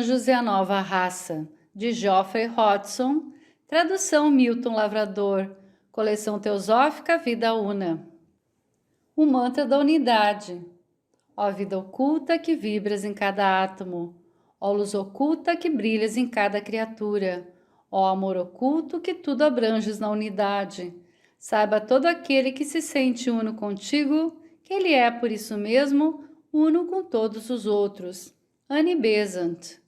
Anjos e a Nova Raça, de Geoffrey Hodgson, tradução Milton Lavrador, coleção teosófica Vida Una. O mantra da unidade. Ó vida oculta que vibras em cada átomo, ó luz oculta que brilhas em cada criatura, ó amor oculto que tudo abranges na unidade. Saiba todo aquele que se sente uno contigo, que ele é por isso mesmo uno com todos os outros. Annie Besant.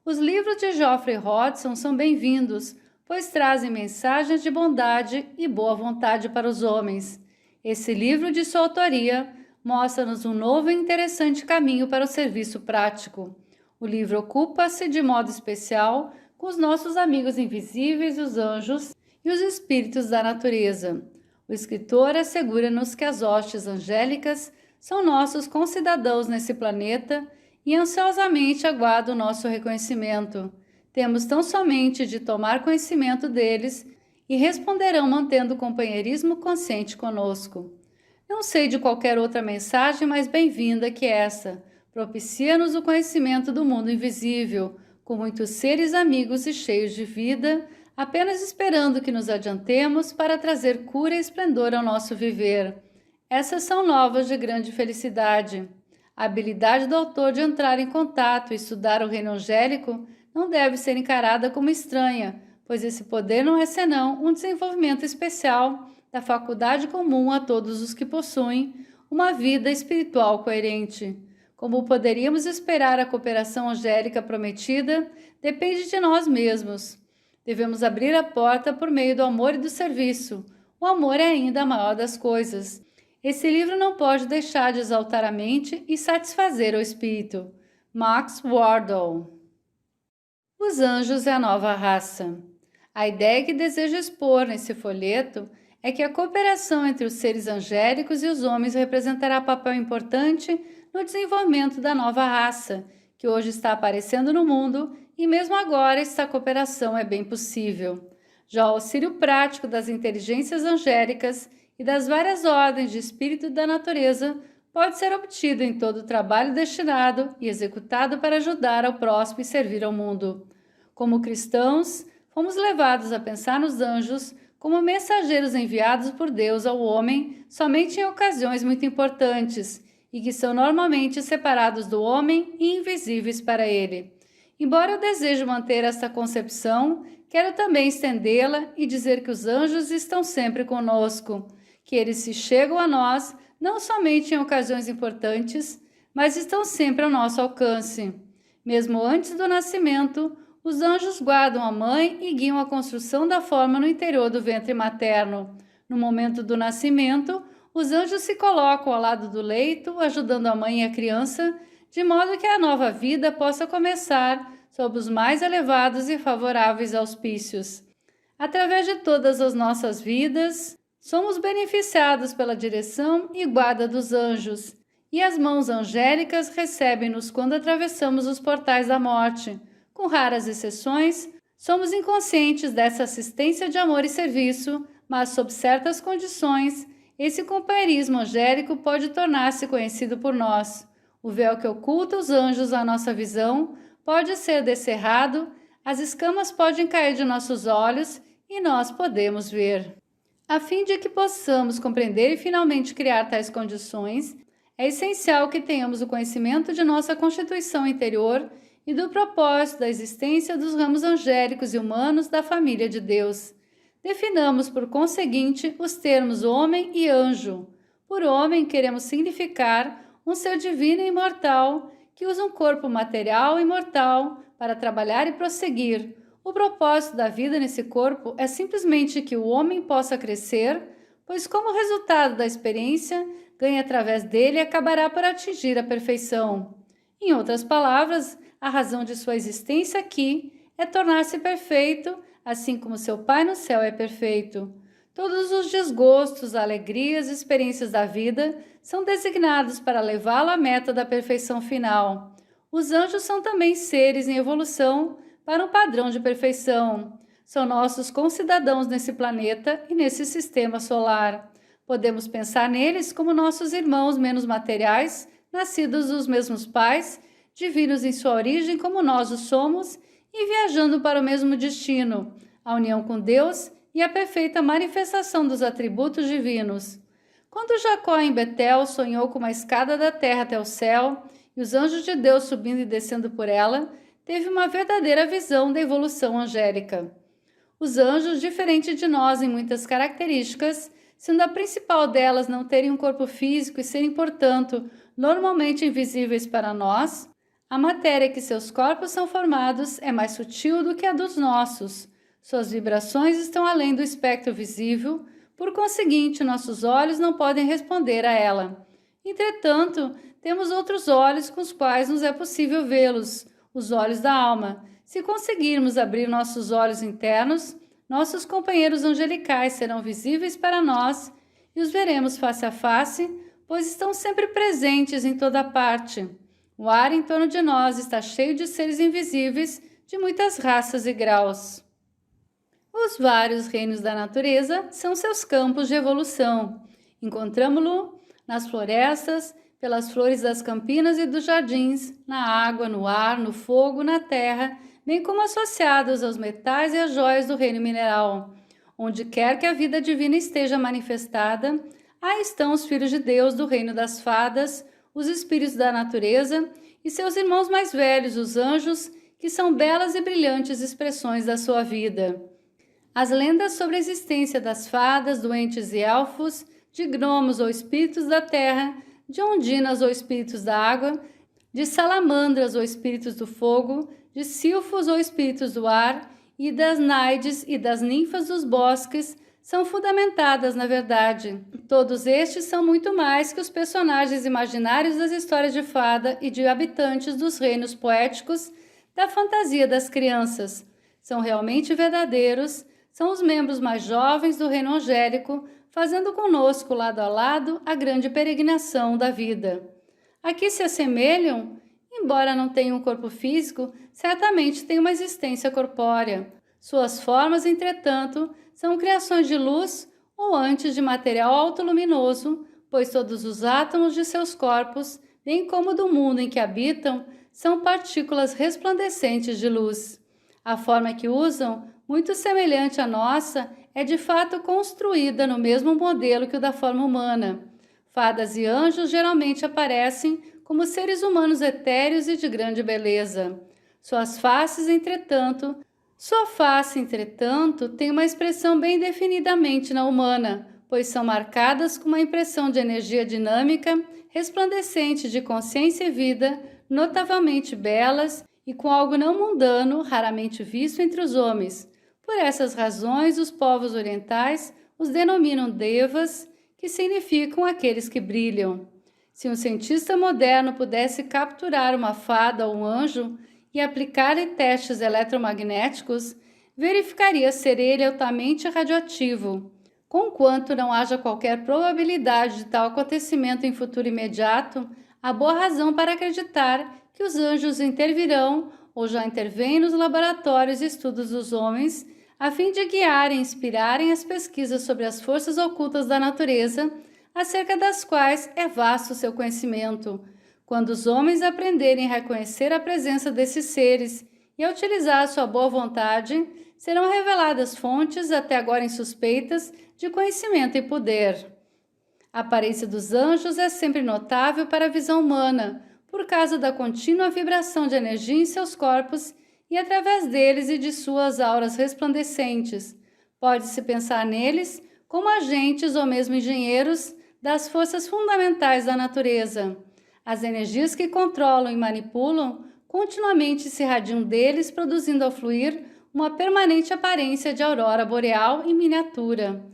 Os livros de Geoffrey Hodgson são bem-vindos, pois trazem mensagens de bondade e boa vontade para os homens. Esse livro de sua autoria mostra-nos um novo e interessante caminho para o serviço prático. O livro ocupa-se de modo especial com os nossos amigos invisíveis, os anjos e os espíritos da natureza. O escritor assegura-nos que as hostes angélicas são nossos concidadãos nesse planeta e ansiosamente aguardam o nosso reconhecimento. Temos tão somente de tomar conhecimento deles e responderão mantendo o companheirismo consciente conosco. Não sei de qualquer outra mensagem mais bem-vinda que essa. Propicia-nos o conhecimento do mundo invisível, com muitos seres amigos e cheios de vida, apenas esperando que nos adiantemos para trazer cura e esplendor ao nosso viver. Essas são novas de grande felicidade. A habilidade do autor de entrar em contato e estudar o reino angélico não deve ser encarada como estranha, pois esse poder não é senão um desenvolvimento especial da faculdade comum a todos os que possuem uma vida espiritual coerente. Como poderíamos esperar a cooperação angélica prometida, depende de nós mesmos. Devemos abrir a porta por meio do amor e do serviço. O amor é ainda a maior das coisas. Esse livro não pode deixar de exaltar a mente e satisfazer o espírito. Max Wardle. Os Anjos e a Nova Raça. A ideia que desejo expor nesse folheto é que a cooperação entre os seres angélicos e os homens representará papel importante no desenvolvimento da nova raça, que hoje está aparecendo no mundo, e mesmo agora esta cooperação é bem possível. Já o auxílio prático das inteligências angélicas e das várias ordens de espírito da natureza pode ser obtido em todo o trabalho destinado e executado para ajudar ao próximo e servir ao mundo. Como cristãos, fomos levados a pensar nos anjos como mensageiros enviados por Deus ao homem somente em ocasiões muito importantes e que são normalmente separados do homem e invisíveis para ele. Embora eu deseje manter esta concepção, quero também estendê-la e dizer que os anjos estão sempre conosco, que eles se chegam a nós não somente em ocasiões importantes, mas estão sempre ao nosso alcance. Mesmo antes do nascimento, os anjos guardam a mãe e guiam a construção da forma no interior do ventre materno. No momento do nascimento, os anjos se colocam ao lado do leito, ajudando a mãe e a criança, de modo que a nova vida possa começar sob os mais elevados e favoráveis auspícios. Através de todas as nossas vidas, somos beneficiados pela direção e guarda dos anjos, e as mãos angélicas recebem-nos quando atravessamos os portais da morte. Com raras exceções, somos inconscientes dessa assistência de amor e serviço, mas sob certas condições, esse companheirismo angélico pode tornar-se conhecido por nós. O véu que oculta os anjos à nossa visão pode ser descerrado, as escamas podem cair de nossos olhos e nós podemos ver. A fim de que possamos compreender e finalmente criar tais condições, é essencial que tenhamos o conhecimento de nossa constituição interior e do propósito da existência dos ramos angélicos e humanos da família de Deus. Definamos, por conseguinte, os termos homem e anjo. Por homem, queremos significar um ser divino e imortal que usa um corpo material e mortal para trabalhar e prosseguir. O propósito da vida nesse corpo é simplesmente que o homem possa crescer, pois como resultado da experiência, ganha através dele e acabará por atingir a perfeição. Em outras palavras, a razão de sua existência aqui é tornar-se perfeito, assim como seu Pai no céu é perfeito. Todos os desgostos, alegrias e experiências da vida são designados para levá-lo à meta da perfeição final. Os anjos são também seres em evolução para um padrão de perfeição. São nossos concidadãos nesse planeta e nesse sistema solar. Podemos pensar neles como nossos irmãos menos materiais, nascidos dos mesmos pais, divinos em sua origem como nós o somos e viajando para o mesmo destino, a união com Deus e a perfeita manifestação dos atributos divinos. Quando Jacó em Betel sonhou com uma escada da terra até o céu e os anjos de Deus subindo e descendo por ela, teve uma verdadeira visão da evolução angélica. Os anjos, diferente de nós em muitas características, sendo a principal delas não terem um corpo físico e serem, portanto, normalmente invisíveis para nós, a matéria que seus corpos são formados é mais sutil do que a dos nossos. Suas vibrações estão além do espectro visível, por conseguinte, nossos olhos não podem responder a ela. Entretanto, temos outros olhos com os quais nos é possível vê-los, os olhos da alma. Se conseguirmos abrir nossos olhos internos, nossos companheiros angelicais serão visíveis para nós e os veremos face a face, pois estão sempre presentes em toda parte. O ar em torno de nós está cheio de seres invisíveis de muitas raças e graus. Os vários reinos da natureza são seus campos de evolução. Encontramo-lo nas florestas, pelas flores das campinas e dos jardins, na água, no ar, no fogo, na terra, bem como associados aos metais e às joias do reino mineral. Onde quer que a vida divina esteja manifestada, aí estão os filhos de Deus do reino das fadas, os espíritos da natureza e seus irmãos mais velhos, os anjos, que são belas e brilhantes expressões da sua vida. As lendas sobre a existência das fadas, doentes e elfos, de gnomos ou espíritos da terra, de ondinas ou espíritos da água, de salamandras ou espíritos do fogo, de silfos ou espíritos do ar, e das naides e das ninfas dos bosques, são fundamentadas na verdade. Todos estes são muito mais que os personagens imaginários das histórias de fada e de habitantes dos reinos poéticos da fantasia das crianças. São realmente verdadeiros, são os membros mais jovens do reino angélico, fazendo conosco lado a lado a grande peregrinação da vida. Aqui se assemelham, embora não tenham um corpo físico, certamente têm uma existência corpórea. Suas formas, entretanto, são criações de luz ou antes de material autoluminoso, pois todos os átomos de seus corpos, bem como do mundo em que habitam, são partículas resplandecentes de luz. A forma que usam, muito semelhante à nossa, é de fato construída no mesmo modelo que o da forma humana. Fadas e anjos geralmente aparecem como seres humanos etéreos e de grande beleza. Sua face, entretanto, tem uma expressão bem definidamente na humana, pois são marcadas com uma impressão de energia dinâmica, resplandecente de consciência e vida, notavelmente belas e com algo não mundano, raramente visto entre os homens. Por essas razões, os povos orientais os denominam devas, que significam aqueles que brilham. Se um cientista moderno pudesse capturar uma fada ou um anjo e aplicar-lhe testes eletromagnéticos, verificaria ser ele altamente radioativo. Conquanto não haja qualquer probabilidade de tal acontecimento em futuro imediato, há boa razão para acreditar que os anjos intervirão ou já intervêm nos laboratórios e estudos dos homens, a fim de guiarem e inspirarem as pesquisas sobre as forças ocultas da natureza, acerca das quais é vasto seu conhecimento. Quando os homens aprenderem a reconhecer a presença desses seres e a utilizar sua boa vontade, serão reveladas fontes, até agora insuspeitas, de conhecimento e poder. A aparência dos anjos é sempre notável para a visão humana, por causa da contínua vibração de energia em seus corpos e através deles e de suas auras resplandecentes. Pode-se pensar neles como agentes ou mesmo engenheiros das forças fundamentais da natureza. As energias que controlam e manipulam continuamente se irradiam deles, produzindo ao fluir uma permanente aparência de aurora boreal em miniatura.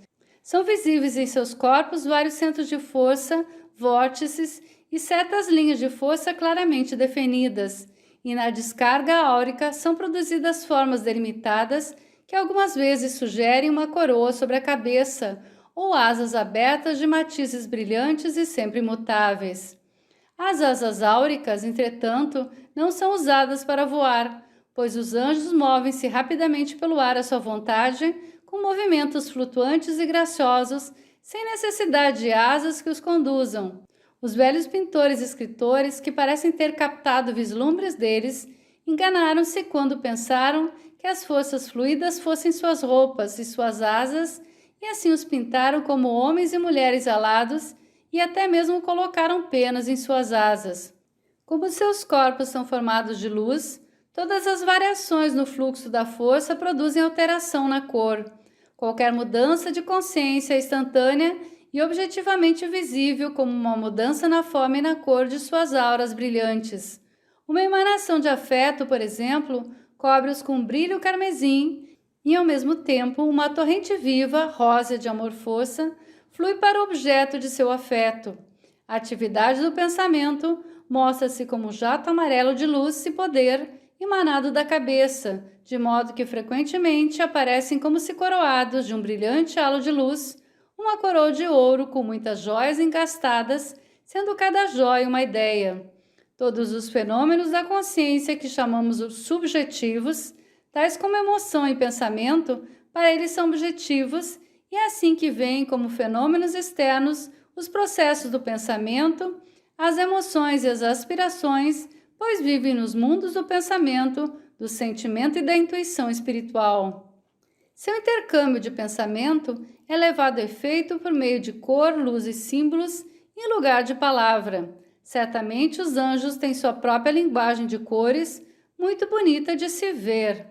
São visíveis em seus corpos vários centros de força, vórtices e certas linhas de força claramente definidas, e na descarga áurica são produzidas formas delimitadas que algumas vezes sugerem uma coroa sobre a cabeça ou asas abertas de matizes brilhantes e sempre imutáveis. As asas áuricas, entretanto, não são usadas para voar, pois os anjos movem-se rapidamente pelo ar à sua vontade, com movimentos flutuantes e graciosos, sem necessidade de asas que os conduzam. Os velhos pintores e escritores, que parecem ter captado vislumbres deles, enganaram-se quando pensaram que as forças fluídas fossem suas roupas e suas asas, e assim os pintaram como homens e mulheres alados, e até mesmo colocaram penas em suas asas. Como seus corpos são formados de luz, todas as variações no fluxo da força produzem alteração na cor. Qualquer mudança de consciência é instantânea e objetivamente visível como uma mudança na forma e na cor de suas auras brilhantes. Uma emanação de afeto, por exemplo, cobre-os com um brilho carmesim e, ao mesmo tempo, uma torrente viva, rosa de amor-força, flui para o objeto de seu afeto. A atividade do pensamento mostra-se como um jato amarelo de luz e poder emanado da cabeça, de modo que frequentemente aparecem como se coroados de um brilhante halo de luz, uma coroa de ouro com muitas joias engastadas, sendo cada joia uma ideia. Todos os fenômenos da consciência que chamamos os subjetivos, tais como emoção e pensamento, para eles são objetivos, e é assim que veem como fenômenos externos os processos do pensamento, as emoções e as aspirações, pois vivem nos mundos do pensamento, do sentimento e da intuição espiritual. Seu intercâmbio de pensamento é levado a efeito por meio de cor, luz e símbolos, em lugar de palavra. Certamente os anjos têm sua própria linguagem de cores, muito bonita de se ver.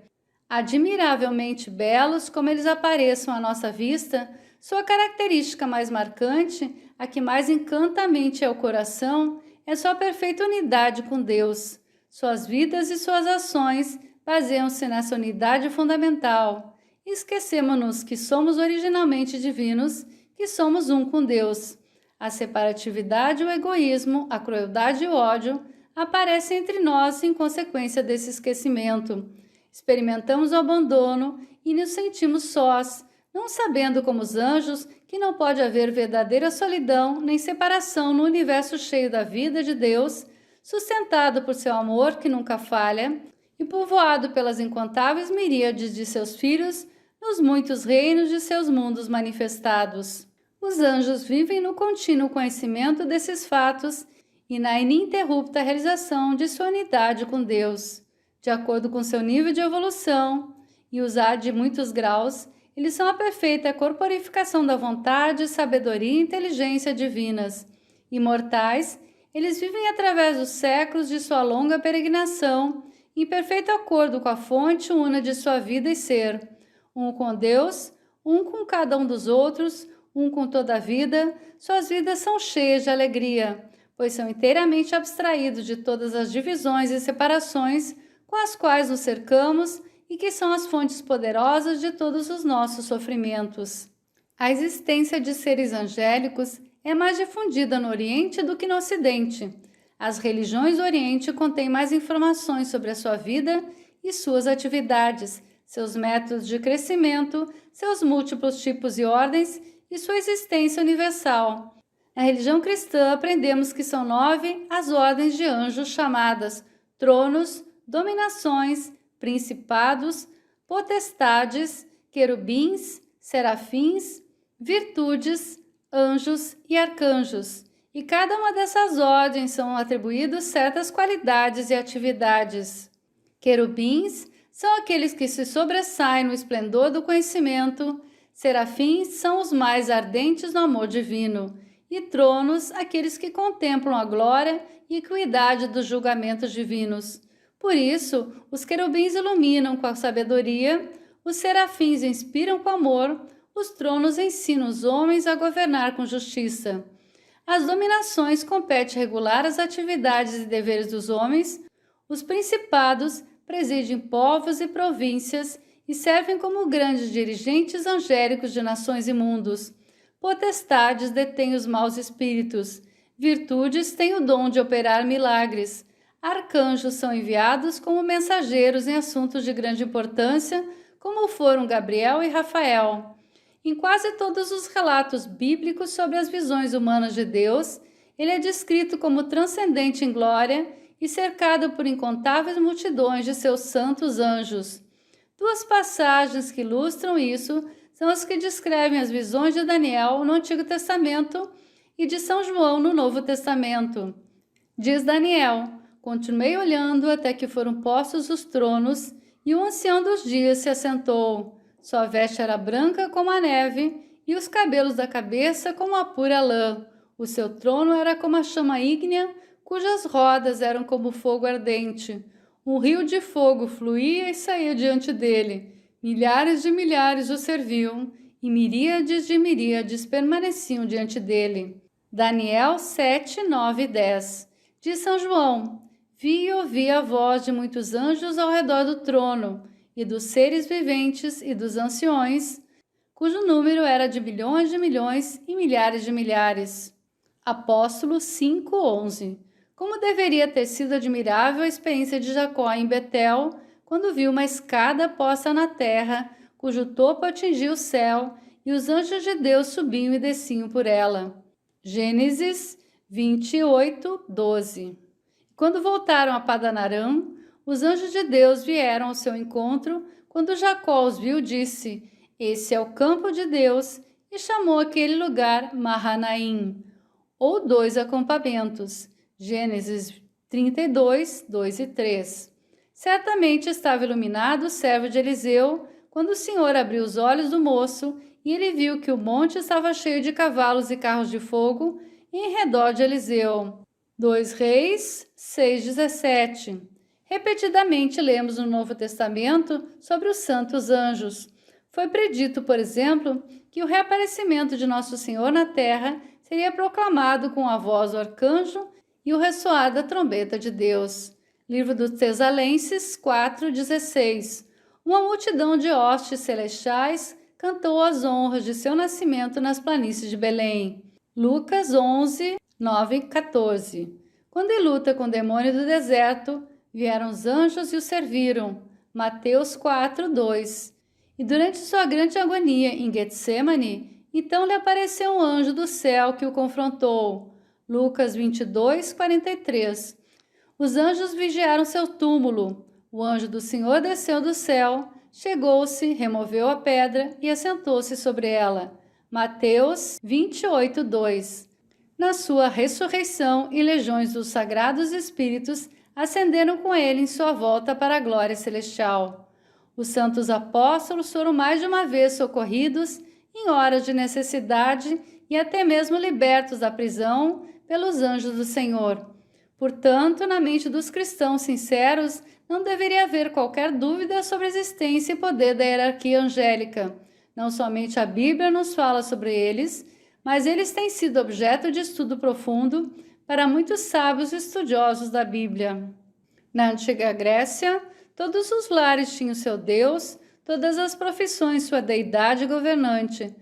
Admiravelmente belos como eles apareçam à nossa vista, sua característica mais marcante, a que mais encanta a mente e ao coração, é sua perfeita unidade com Deus. Suas vidas e suas ações baseiam-se nessa unidade fundamental. Esquecemos-nos que somos originalmente divinos, que somos um com Deus. A separatividade e o egoísmo, a crueldade e o ódio aparecem entre nós em consequência desse esquecimento. Experimentamos o abandono e nos sentimos sós, não sabendo como os anjos que não pode haver verdadeira solidão nem separação no universo cheio da vida de Deus, sustentado por seu amor que nunca falha e povoado pelas incontáveis miríades de seus filhos nos muitos reinos de seus mundos manifestados. Os anjos vivem no contínuo conhecimento desses fatos e na ininterrupta realização de sua unidade com Deus. De acordo com seu nível de evolução e usar de muitos graus, eles são a perfeita corporificação da vontade, sabedoria e inteligência divinas. Imortais, eles vivem através dos séculos de sua longa peregrinação, em perfeito acordo com a fonte una de sua vida e ser, um com Deus, um com cada um dos outros, um com toda a vida. Suas vidas são cheias de alegria, pois são inteiramente abstraídos de todas as divisões e separações com as quais nos cercamos e que são as fontes poderosas de todos os nossos sofrimentos. A existência de seres angélicos é mais difundida no Oriente do que no Ocidente. As religiões do Oriente contêm mais informações sobre a sua vida e suas atividades, seus métodos de crescimento, seus múltiplos tipos e ordens e sua existência universal. Na religião cristã aprendemos que são 9 as ordens de anjos chamadas tronos, dominações, principados, potestades, querubins, serafins, virtudes, anjos e arcanjos. E cada uma dessas ordens são atribuídas certas qualidades e atividades. Querubins são aqueles que se sobressaem no esplendor do conhecimento, serafins são os mais ardentes no amor divino, e tronos, aqueles que contemplam a glória e equidade dos julgamentos divinos. Por isso, os querubins iluminam com a sabedoria, os serafins inspiram com amor, os tronos ensinam os homens a governar com justiça. As dominações competem regular as atividades e deveres dos homens, os principados presidem povos e províncias e servem como grandes dirigentes angélicos de nações e mundos. Potestades detêm os maus espíritos, virtudes têm o dom de operar milagres, arcanjos são enviados como mensageiros em assuntos de grande importância, como foram Gabriel e Rafael. Em quase todos os relatos bíblicos sobre as visões humanas de Deus, ele é descrito como transcendente em glória e cercado por incontáveis multidões de seus santos anjos. 2 passagens que ilustram isso são as que descrevem as visões de Daniel no Antigo Testamento e de São João no Novo Testamento. Diz Daniel: continuei olhando até que foram postos os tronos e o ancião dos dias se assentou. Sua veste era branca como a neve e os cabelos da cabeça como a pura lã. O seu trono era como a chama ígnea, cujas rodas eram como fogo ardente. Um rio de fogo fluía e saía diante dele. Milhares de milhares o serviam e miríades de miríades permaneciam diante dele. Daniel 7, 9 e 10. De São João: vi e ouvi a voz de muitos anjos ao redor do trono, e dos seres viventes e dos anciões, cujo número era de milhões e milhares de milhares. Apóstolo 5:11. Como deveria ter sido admirável a experiência de Jacó em Betel, quando viu uma escada posta na terra, cujo topo atingia o céu, e os anjos de Deus subiam e desciam por ela. Gênesis 28:12. Quando voltaram a Padan-Aram, os anjos de Deus vieram ao seu encontro. Quando Jacó os viu, disse: esse é o campo de Deus, e chamou aquele lugar Mahanaim, ou 2 acampamentos. Gênesis 32, 2 e 3. Certamente estava iluminado o servo de Eliseu, quando o Senhor abriu os olhos do moço, e ele viu que o monte estava cheio de cavalos e carros de fogo em redor de Eliseu. 2 Reis 6:17. Repetidamente lemos no Novo Testamento sobre os santos anjos. Foi predito, por exemplo, que o reaparecimento de Nosso Senhor na terra seria proclamado com a voz do arcanjo e o ressoar da trombeta de Deus. Livro dos Tesalonicenses 4:16. Uma multidão de hostes celestiais cantou as honras de seu nascimento nas planícies de Belém. Lucas 11, 9 e 14. Quando ele luta com o demônio do deserto, vieram os anjos e o serviram. Mateus 4:2. E durante sua grande agonia em Getsemane, então lhe apareceu um anjo do céu que o confrontou. Lucas 22:43. Os anjos vigiaram seu túmulo. O anjo do Senhor desceu do céu, chegou-se, removeu a pedra e assentou-se sobre ela. Mateus 28:2. Na sua ressurreição, e legiões dos sagrados espíritos ascenderam com ele em sua volta para a glória celestial. Os santos apóstolos foram mais de uma vez socorridos em horas de necessidade e até mesmo libertos da prisão pelos anjos do Senhor. Portanto, na mente dos cristãos sinceros, não deveria haver qualquer dúvida sobre a existência e poder da hierarquia angélica. Não somente a Bíblia nos fala sobre eles, mas eles têm sido objeto de estudo profundo para muitos sábios estudiosos da Bíblia. Na antiga Grécia, todos os lares tinham seu Deus, todas as profissões sua deidade governante.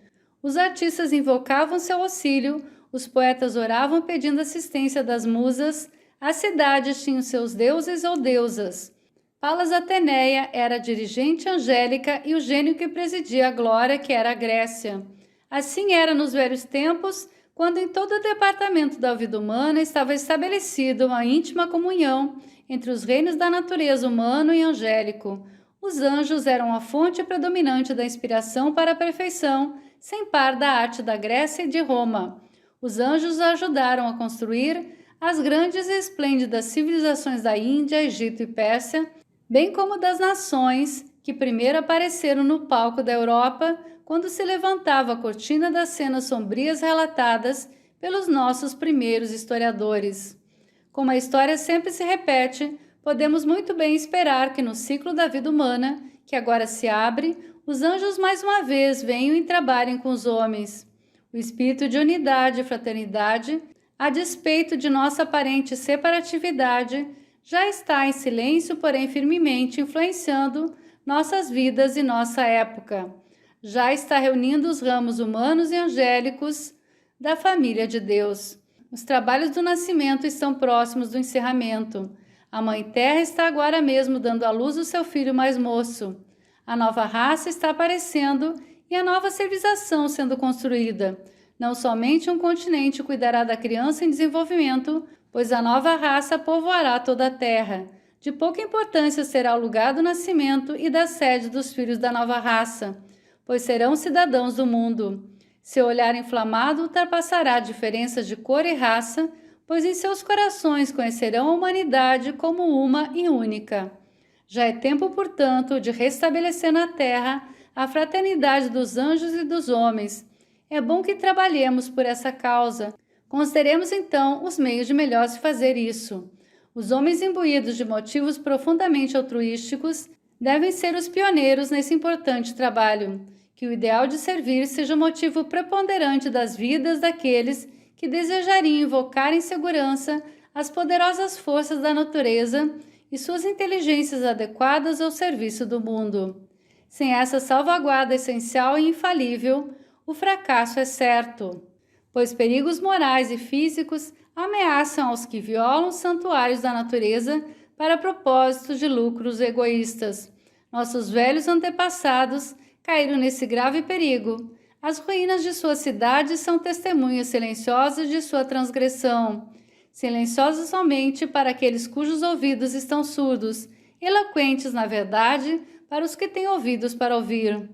Os artistas invocavam seu auxílio, os poetas oravam pedindo assistência das musas, as cidades tinham seus deuses ou deusas. Palas Ateneia era a dirigente angélica e o gênio que presidia a glória, que era a Grécia. Assim era nos velhos tempos, quando em todo o departamento da vida humana estava estabelecida uma íntima comunhão entre os reinos da natureza humano e angélico. Os anjos eram a fonte predominante da inspiração para a perfeição, sem par da arte da Grécia e de Roma. Os anjos ajudaram a construir as grandes e esplêndidas civilizações da Índia, Egito e Pérsia, bem como das nações que primeiro apareceram no palco da Europa quando se levantava a cortina das cenas sombrias relatadas pelos nossos primeiros historiadores. Como a história sempre se repete, podemos muito bem esperar que no ciclo da vida humana, que agora se abre, os anjos mais uma vez venham e trabalhem com os homens. O espírito de unidade e fraternidade, a despeito de nossa aparente separatividade, já está em silêncio, porém firmemente influenciando nossas vidas e nossa época. Já está reunindo os ramos humanos e angélicos da família de Deus. Os trabalhos do nascimento estão próximos do encerramento. A Mãe Terra está agora mesmo dando à luz o seu filho mais moço. A nova raça está aparecendo e a nova civilização sendo construída. Não somente um continente cuidará da criança em desenvolvimento, pois a nova raça povoará toda a terra. De pouca importância será o lugar do nascimento e da sede dos filhos da nova raça, pois serão cidadãos do mundo. Seu olhar inflamado ultrapassará diferenças de cor e raça, pois em seus corações conhecerão a humanidade como uma e única. Já é tempo, portanto, de restabelecer na terra a fraternidade dos anjos e dos homens. É bom que trabalhemos por essa causa. Consideremos, então, os meios de melhor se fazer isso. Os homens imbuídos de motivos profundamente altruísticos devem ser os pioneiros nesse importante trabalho. Que o ideal de servir seja o motivo preponderante das vidas daqueles que desejariam invocar em segurança as poderosas forças da natureza e suas inteligências adequadas ao serviço do mundo. Sem essa salvaguarda essencial e infalível, o fracasso é certo, pois perigos morais e físicos ameaçam aos que violam os santuários da natureza para propósitos de lucros egoístas. Nossos velhos antepassados caíram nesse grave perigo. As ruínas de suas cidades são testemunhas silenciosas de sua transgressão. Silenciosas somente para aqueles cujos ouvidos estão surdos, eloquentes, na verdade, para os que têm ouvidos para ouvir.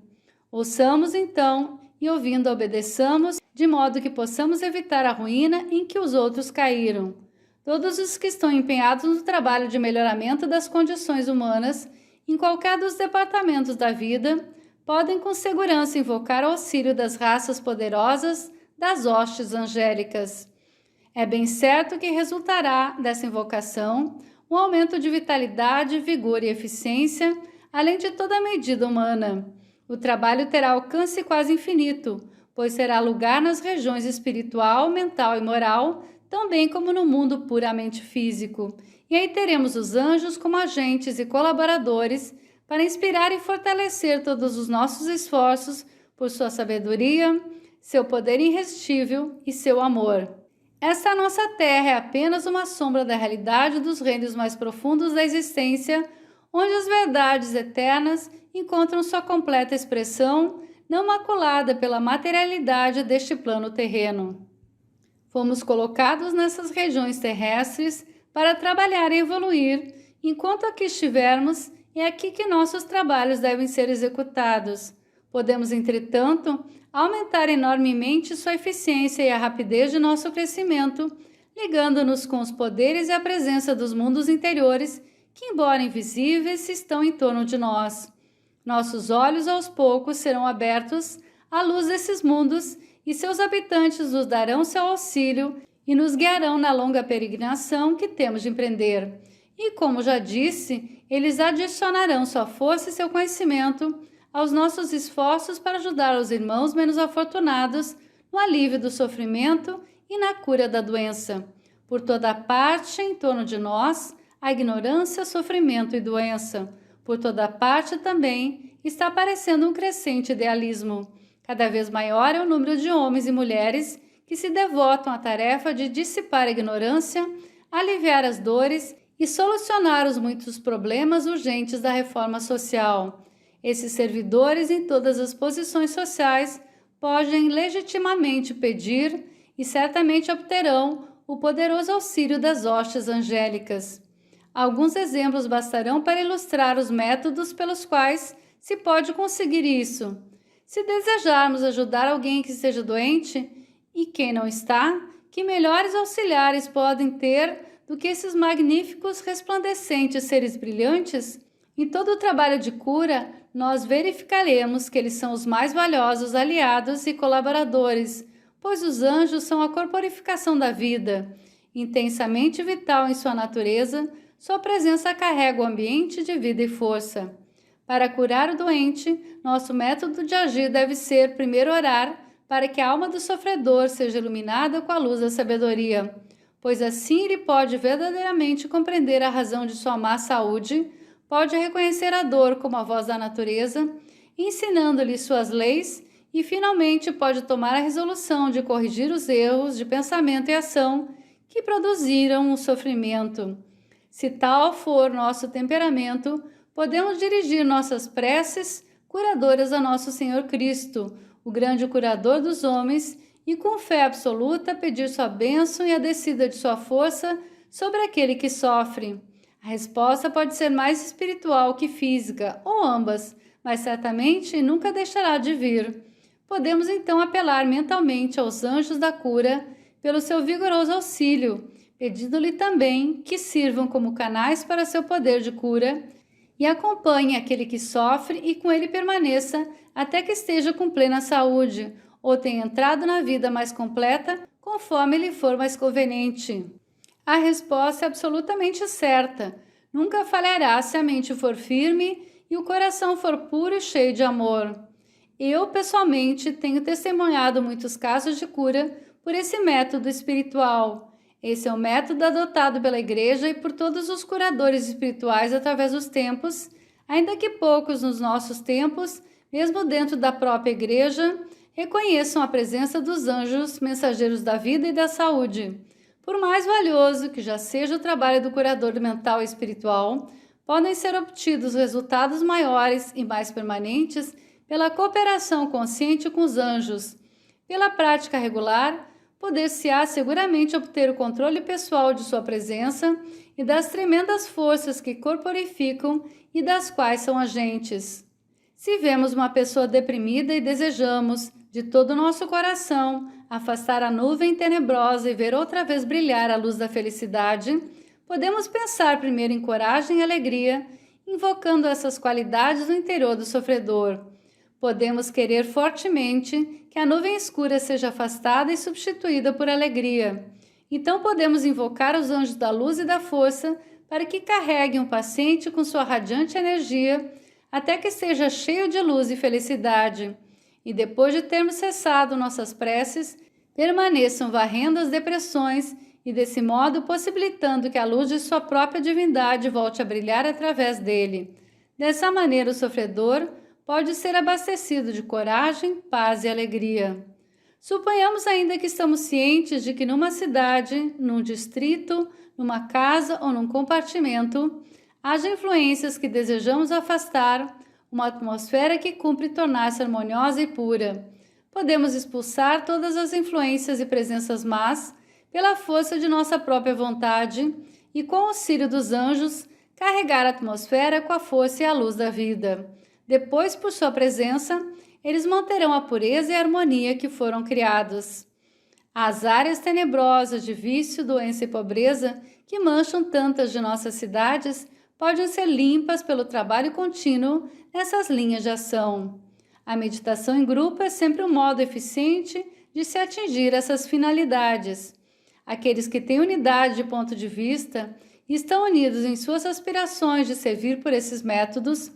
Ouçamos, então, e ouvindo obedeçamos, de modo que possamos evitar a ruína em que os outros caíram. Todos os que estão empenhados no trabalho de melhoramento das condições humanas, em qualquer dos departamentos da vida, podem com segurança invocar o auxílio das raças poderosas das hostes angélicas. É bem certo que resultará dessa invocação um aumento de vitalidade, vigor e eficiência, além de toda a medida humana. O trabalho terá alcance quase infinito, pois será lugar nas regiões espiritual, mental e moral, também como no mundo puramente físico. E aí teremos os anjos como agentes e colaboradores para inspirar e fortalecer todos os nossos esforços por sua sabedoria, seu poder irresistível e seu amor. Esta nossa terra é apenas uma sombra da realidade dos reinos mais profundos da existência, onde as verdades eternas encontram sua completa expressão, não maculada pela materialidade deste plano terreno. Fomos colocados nessas regiões terrestres para trabalhar e evoluir. Enquanto aqui estivermos, é aqui que nossos trabalhos devem ser executados. Podemos, entretanto, aumentar enormemente sua eficiência e a rapidez de nosso crescimento, ligando-nos com os poderes e a presença dos mundos interiores que, embora invisíveis, estão em torno de nós. Nossos olhos, aos poucos, serão abertos à luz desses mundos e seus habitantes nos darão seu auxílio e nos guiarão na longa peregrinação que temos de empreender. E, como já disse, eles adicionarão sua força e seu conhecimento aos nossos esforços para ajudar os irmãos menos afortunados no alívio do sofrimento e na cura da doença. Por toda parte, em torno de nós, a ignorância, sofrimento e doença. Por toda parte também está aparecendo um crescente idealismo. Cada vez maior é o número de homens e mulheres que se devotam à tarefa de dissipar a ignorância, aliviar as dores e solucionar os muitos problemas urgentes da reforma social. Esses servidores em todas as posições sociais podem legitimamente pedir e certamente obterão o poderoso auxílio das hostes angélicas. Alguns exemplos bastarão para ilustrar os métodos pelos quais se pode conseguir isso. Se desejarmos ajudar alguém que esteja doente, e quem não está, que melhores auxiliares podem ter do que esses magníficos, resplandecentes seres brilhantes? Em todo o trabalho de cura, nós verificaremos que eles são os mais valiosos aliados e colaboradores, pois os anjos são a corporificação da vida. Intensamente vital em sua natureza, sua presença carrega o ambiente de vida e força. Para curar o doente, nosso método de agir deve ser primeiro orar para que a alma do sofredor seja iluminada com a luz da sabedoria, pois assim ele pode verdadeiramente compreender a razão de sua má saúde, pode reconhecer a dor como a voz da natureza, ensinando-lhe suas leis e finalmente pode tomar a resolução de corrigir os erros de pensamento e ação que produziram o sofrimento. Se tal for nosso temperamento, podemos dirigir nossas preces curadoras a nosso Senhor Cristo, o grande curador dos homens, e com fé absoluta pedir sua bênção e a descida de sua força sobre aquele que sofre. A resposta pode ser mais espiritual que física, ou ambas, mas certamente nunca deixará de vir. Podemos então apelar mentalmente aos anjos da cura pelo seu vigoroso auxílio, pedindo-lhe também que sirvam como canais para seu poder de cura e acompanhe aquele que sofre e com ele permaneça até que esteja com plena saúde ou tenha entrado na vida mais completa conforme lhe for mais conveniente. A resposta é absolutamente certa. Nunca falhará se a mente for firme e o coração for puro e cheio de amor. Eu, pessoalmente, tenho testemunhado muitos casos de cura por esse método espiritual. Esse é o método adotado pela Igreja e por todos os curadores espirituais através dos tempos, ainda que poucos nos nossos tempos, mesmo dentro da própria Igreja, reconheçam a presença dos anjos, mensageiros da vida e da saúde. Por mais valioso que já seja o trabalho do curador mental e espiritual, podem ser obtidos resultados maiores e mais permanentes pela cooperação consciente com os anjos. Pela prática regular, poder-se-á seguramente obter o controle pessoal de sua presença e das tremendas forças que corporificam e das quais são agentes. Se vemos uma pessoa deprimida e desejamos, de todo o nosso coração, afastar a nuvem tenebrosa e ver outra vez brilhar a luz da felicidade, podemos pensar primeiro em coragem e alegria, invocando essas qualidades no interior do sofredor. Podemos querer fortemente que a nuvem escura seja afastada e substituída por alegria. Então podemos invocar os anjos da luz e da força para que carreguem o paciente com sua radiante energia até que esteja cheio de luz e felicidade. E depois de termos cessado nossas preces, permaneçam varrendo as depressões e desse modo possibilitando que a luz de sua própria divindade volte a brilhar através dele. Dessa maneira o sofredor pode ser abastecido de coragem, paz e alegria. Suponhamos ainda que estamos cientes de que numa cidade, num distrito, numa casa ou num compartimento, haja influências que desejamos afastar, uma atmosfera que cumpre tornar-se harmoniosa e pura. Podemos expulsar todas as influências e presenças más pela força de nossa própria vontade e, com o auxílio dos anjos, carregar a atmosfera com a força e a luz da vida. Depois, por sua presença, eles manterão a pureza e a harmonia que foram criados. As áreas tenebrosas de vício, doença e pobreza que mancham tantas de nossas cidades podem ser limpas pelo trabalho contínuo nessas linhas de ação. A meditação em grupo é sempre um modo eficiente de se atingir essas finalidades. Aqueles que têm unidade de ponto de vista e estão unidos em suas aspirações de servir por esses métodos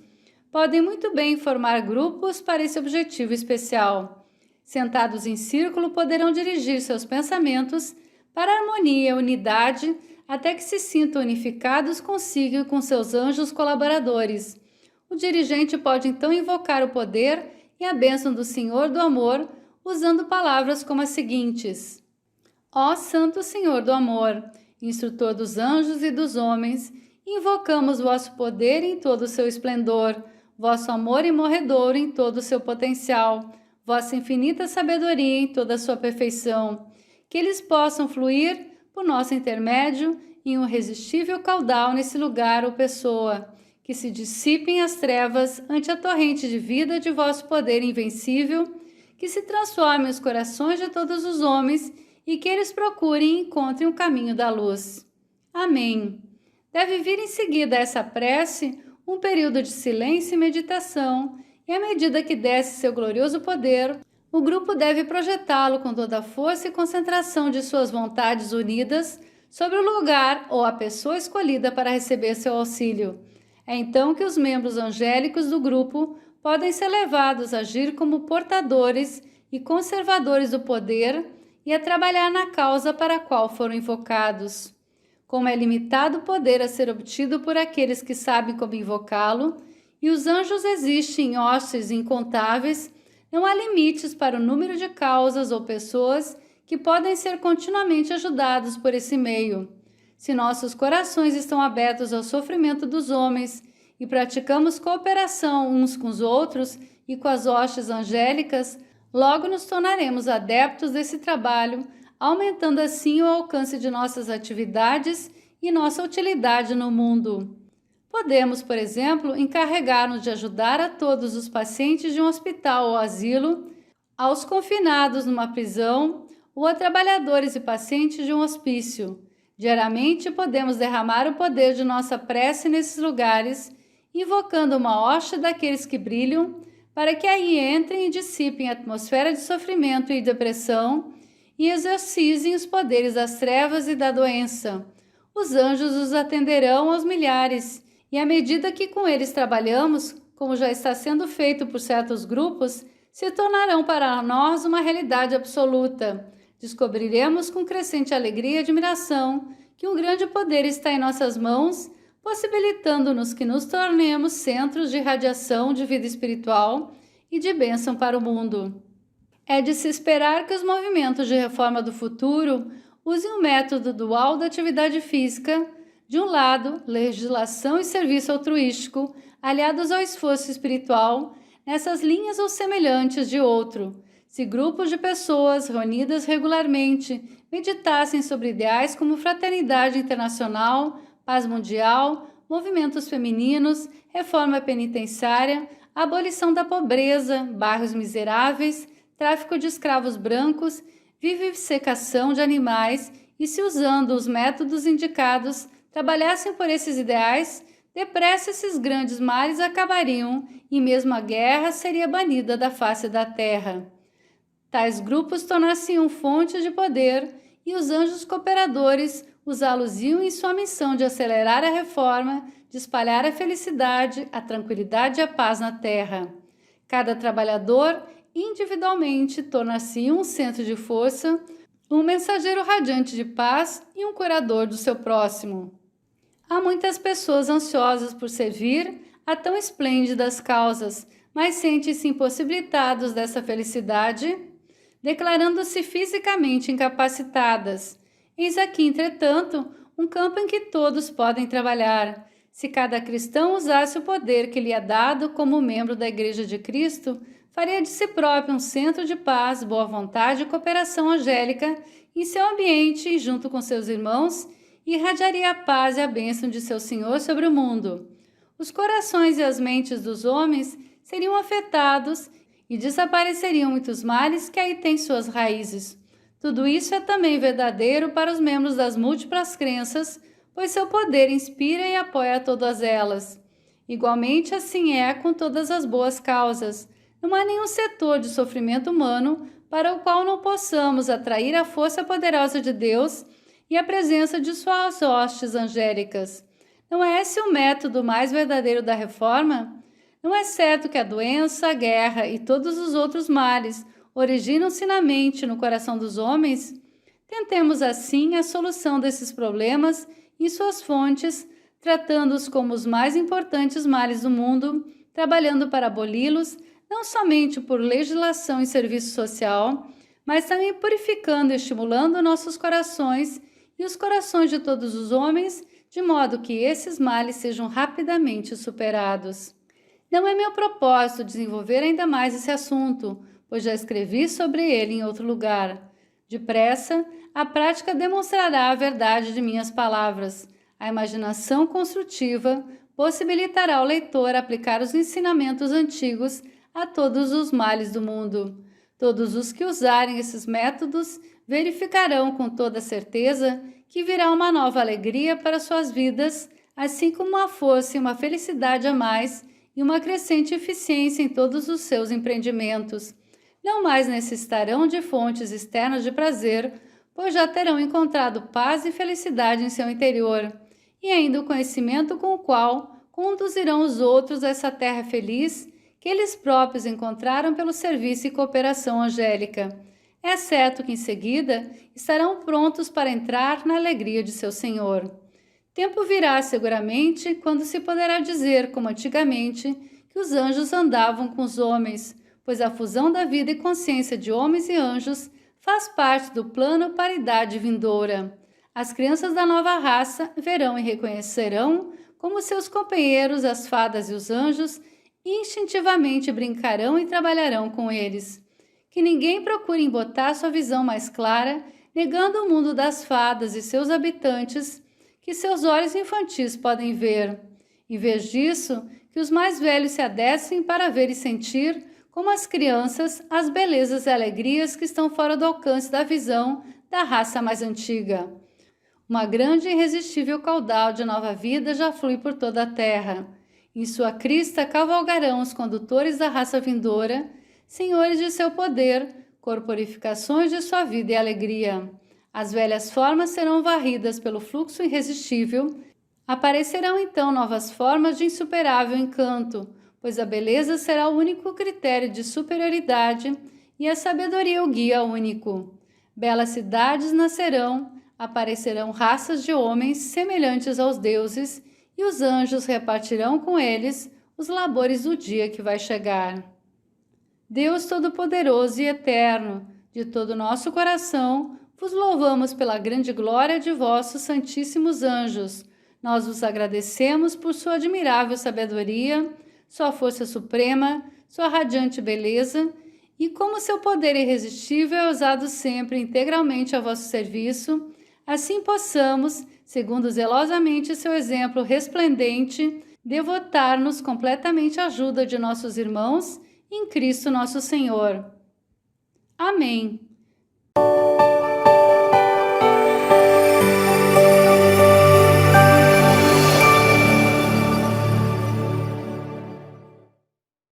podem muito bem formar grupos para esse objetivo especial. Sentados em círculo, poderão dirigir seus pensamentos para a harmonia e a unidade até que se sintam unificados consigo e com seus anjos colaboradores. O dirigente pode então invocar o poder e a bênção do Senhor do Amor, usando palavras como as seguintes: Ó Santo Senhor do Amor, instrutor dos anjos e dos homens, invocamos vosso poder em todo o seu esplendor, vosso amor imorredouro em todo o seu potencial, vossa infinita sabedoria em toda a sua perfeição, que eles possam fluir por nosso intermédio em um irresistível caudal nesse lugar ou pessoa, que se dissipem as trevas ante a torrente de vida de vosso poder invencível, que se transformem os corações de todos os homens e que eles procurem e encontrem o caminho da luz. Amém. Deve vir em seguida a essa prece um período de silêncio e meditação, e à medida que desce seu glorioso poder, o grupo deve projetá-lo com toda a força e concentração de suas vontades unidas sobre o lugar ou a pessoa escolhida para receber seu auxílio. É então que os membros angélicos do grupo podem ser levados a agir como portadores e conservadores do poder e a trabalhar na causa para a qual foram invocados. Como é limitado o poder a ser obtido por aqueles que sabem como invocá-lo, e os anjos existem em hostes incontáveis, não há limites para o número de causas ou pessoas que podem ser continuamente ajudados por esse meio. Se nossos corações estão abertos ao sofrimento dos homens e praticamos cooperação uns com os outros e com as hostes angélicas, logo nos tornaremos adeptos desse trabalho, aumentando assim o alcance de nossas atividades e nossa utilidade no mundo. Podemos, por exemplo, encarregar-nos de ajudar a todos os pacientes de um hospital ou asilo aos confinados numa prisão ou a trabalhadores e pacientes de um hospício. Diariamente podemos derramar o poder de nossa prece nesses lugares, invocando uma hoste daqueles que brilham, para que aí entrem e dissipem a atmosfera de sofrimento e depressão e exorcizem os poderes das trevas e da doença. Os anjos os atenderão aos milhares, e à medida que com eles trabalhamos, como já está sendo feito por certos grupos, se tornarão para nós uma realidade absoluta. Descobriremos com crescente alegria e admiração que um grande poder está em nossas mãos, possibilitando-nos que nos tornemos centros de radiação de vida espiritual e de bênção para o mundo. É de se esperar que os movimentos de reforma do futuro usem um método dual da atividade física, de um lado, legislação e serviço altruístico, aliados ao esforço espiritual, nessas linhas ou semelhantes de outro. Se grupos de pessoas reunidas regularmente meditassem sobre ideais como fraternidade internacional, paz mundial, movimentos femininos, reforma penitenciária, abolição da pobreza, bairros miseráveis, tráfico de escravos brancos, vivisecação de animais e, se usando os métodos indicados, trabalhassem por esses ideais, depressa esses grandes males acabariam e mesmo a guerra seria banida da face da terra. Tais grupos tornar-se-iam fonte de poder e os anjos cooperadores usá-los-iam em sua missão de acelerar a reforma, de espalhar a felicidade, a tranquilidade e a paz na terra. Cada trabalhador, individualmente, tornar-se um centro de força, um mensageiro radiante de paz e um curador do seu próximo. Há muitas pessoas ansiosas por servir a tão esplêndidas causas, mas sentem-se impossibilitados dessa felicidade, declarando-se fisicamente incapacitadas. Eis aqui, entretanto, um campo em que todos podem trabalhar. Se cada cristão usasse o poder que lhe é dado como membro da Igreja de Cristo, faria de si próprio um centro de paz, boa vontade e cooperação angélica em seu ambiente e junto com seus irmãos, e irradiaria a paz e a bênção de seu Senhor sobre o mundo. Os corações e as mentes dos homens seriam afetados e desapareceriam muitos males que aí têm suas raízes. Tudo isso é também verdadeiro para os membros das múltiplas crenças, pois seu poder inspira e apoia todas elas. Igualmente assim é com todas as boas causas. Não há nenhum setor de sofrimento humano para o qual não possamos atrair a força poderosa de Deus e a presença de suas hostes angélicas. Não é esse o método mais verdadeiro da reforma? Não é certo que a doença, a guerra e todos os outros males originam-se na mente e no coração dos homens? Tentemos assim a solução desses problemas e suas fontes, tratando-os como os mais importantes males do mundo, trabalhando para aboli-los, não somente por legislação e serviço social, mas também purificando e estimulando nossos corações e os corações de todos os homens, de modo que esses males sejam rapidamente superados. Não é meu propósito desenvolver ainda mais esse assunto, pois já escrevi sobre ele em outro lugar. Depressa, a prática demonstrará a verdade de minhas palavras. A imaginação construtiva possibilitará ao leitor aplicar os ensinamentos antigos a todos os males do mundo. Todos os que usarem esses métodos verificarão com toda certeza que virá uma nova alegria para suas vidas, assim como uma força e uma felicidade a mais e uma crescente eficiência em todos os seus empreendimentos. Não mais necessitarão de fontes externas de prazer, pois já terão encontrado paz e felicidade em seu interior, e ainda o conhecimento com o qual conduzirão os outros a essa terra feliz que eles próprios encontraram pelo serviço e cooperação angélica. É certo que em seguida estarão prontos para entrar na alegria de seu Senhor. Tempo virá seguramente quando se poderá dizer, como antigamente, que os anjos andavam com os homens, pois a fusão da vida e consciência de homens e anjos faz parte do plano para a idade vindoura. As crianças da nova raça verão e reconhecerão como seus companheiros as fadas e os anjos e instintivamente brincarão e trabalharão com eles. Que ninguém procure embotar sua visão mais clara, negando o mundo das fadas e seus habitantes, que seus olhos infantis podem ver. Em vez disso, que os mais velhos se adestrem para ver e sentir como as crianças, as belezas e alegrias que estão fora do alcance da visão da raça mais antiga. Uma grande e irresistível caudal de nova vida já flui por toda a terra. Em sua crista cavalgarão os condutores da raça vindoura, senhores de seu poder, corporificações de sua vida e alegria. As velhas formas serão varridas pelo fluxo irresistível. Aparecerão então novas formas de insuperável encanto, pois a beleza será o único critério de superioridade e a sabedoria o guia único. Belas cidades nascerão, aparecerão raças de homens semelhantes aos deuses, e os anjos repartirão com eles os labores do dia que vai chegar. Deus Todo-Poderoso e Eterno, de todo nosso coração, vos louvamos pela grande glória de vossos santíssimos anjos. Nós vos agradecemos por sua admirável sabedoria, sua força suprema, sua radiante beleza, e como seu poder irresistível é usado sempre integralmente a vosso serviço, assim possamos, segundo zelosamente seu exemplo resplendente, devotar-nos completamente à ajuda de nossos irmãos em Cristo nosso Senhor. Amém.